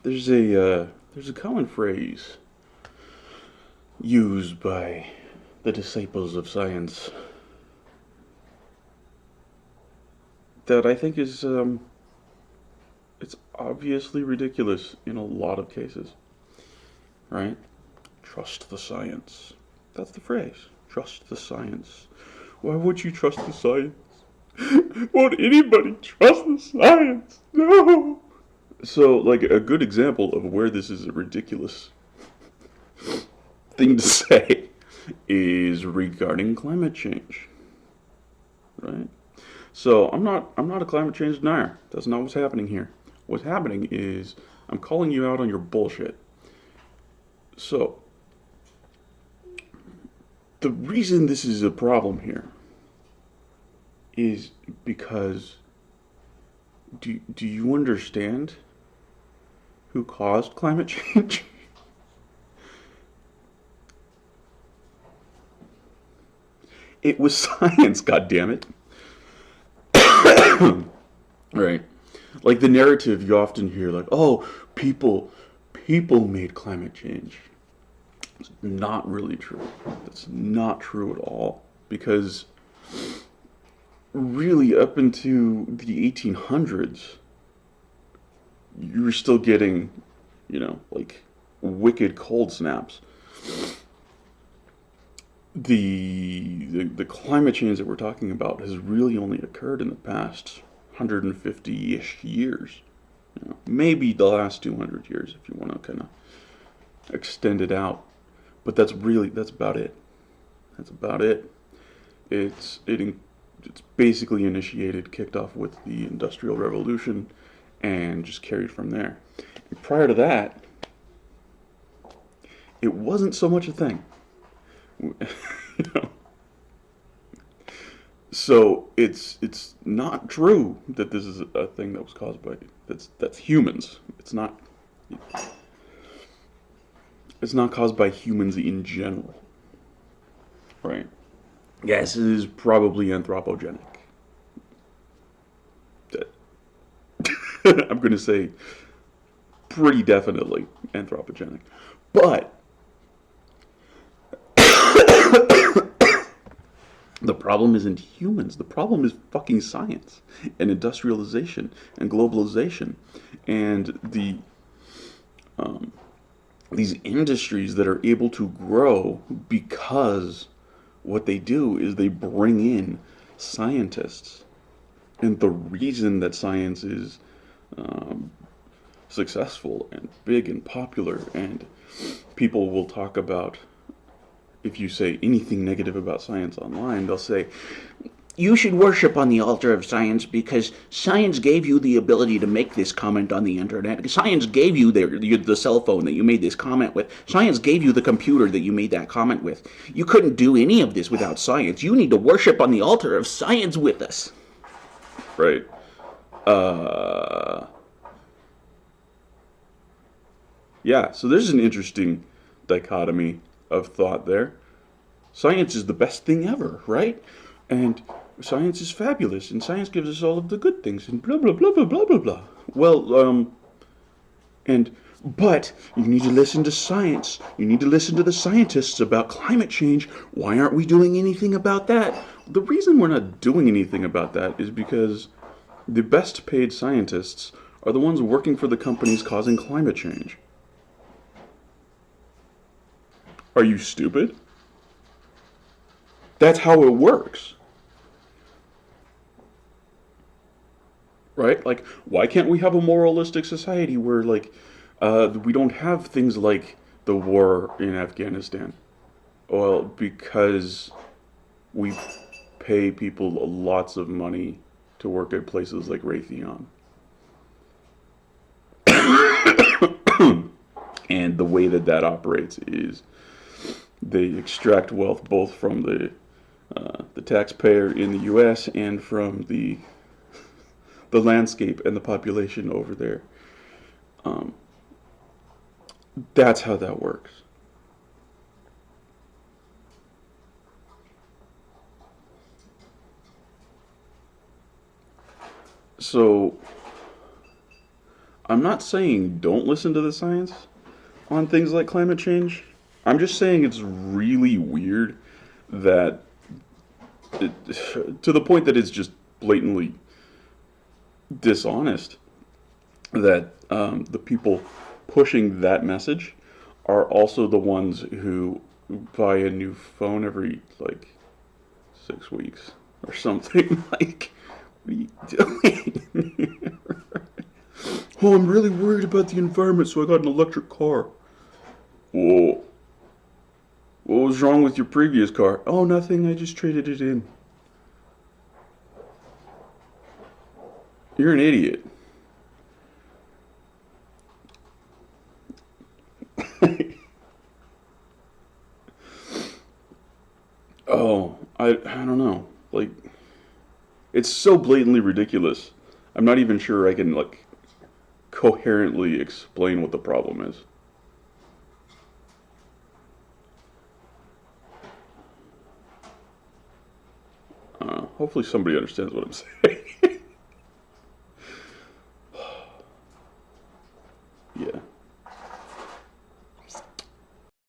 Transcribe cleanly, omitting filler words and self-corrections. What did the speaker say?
There's a common phrase used by the disciples of science that I think is it's obviously ridiculous in a lot of cases, right? Trust the science. That's the phrase. Trust the science. Why would you trust the science? Won't anybody trust the science? No. So, like, a good example of where this is a ridiculous thing to say is regarding climate change, right? So I'm not a climate change denier. That's not what's happening here. What's happening is I'm calling you out on your bullshit. So the reason this is a problem here is because do you understand who caused climate change? It was science, goddammit. Right. Like the narrative you often hear like, "Oh, people made climate change." It's not really true. That's not true at all because really up into the 1800s you were still getting, like wicked cold snaps. The climate change that we're talking about has really only occurred in the past 150-ish years. Maybe the last 200 years if you want to kind of extend it out. But that's about it. That's about it. It's it it's basically initiated, kicked off with the Industrial Revolution, and just carried from there. And prior to that, it wasn't so much a thing. you know? So it's not true that this is a thing that was caused by that's humans. It's not caused by humans in general, right? Yes, it is probably anthropogenic. I'm going to say pretty definitely anthropogenic. But the problem isn't humans. The problem is fucking science and industrialization and globalization and um, these industries that are able to grow because what they do is they bring in scientists. And the reason that science is um, successful and big and popular, and people will talk about, if you say anything negative about science online, they'll say, you should worship on the altar of science because science gave you the ability to make this comment on the internet. Science gave you the cell phone that you made this comment with. Science gave you the computer that you made that comment with. You couldn't do any of this without science. You need to worship on the altar of science with us. Right. Uh, yeah, so there's an interesting dichotomy of thought there. Science is the best thing ever, right? And science is fabulous, and science gives us all of the good things, and blah blah blah blah blah blah blah. Well, and but you need to listen to science. You need to listen to the scientists about climate change. Why aren't we doing anything about that? The reason we're not doing anything about that is because the best paid scientists are the ones working for the companies causing climate change. Are you stupid? That's how it works, right? Like, why can't we have a moralistic society where, like, we don't have things like the war in Afghanistan? Well, because we pay people lots of money to work at places like Raytheon. And the way that that operates is they extract wealth both from the taxpayer in the U.S. and from the landscape and the population over there. Um, that's how that works. So I'm not saying don't listen to the science on things like climate change. I'm just saying it's really weird that to the point that it's just blatantly dishonest that the people pushing that message are also the ones who buy a new phone every like 6 weeks or something. Like, what are you doing? Oh, I'm really worried about the environment, so I got an electric car. Whoa. What was wrong with your previous car? Oh, nothing. I just traded it in. You're an idiot. Oh, I don't know. Like, it's so blatantly ridiculous. I'm not even sure I can like coherently explain what the problem is. Hopefully somebody understands what I'm saying.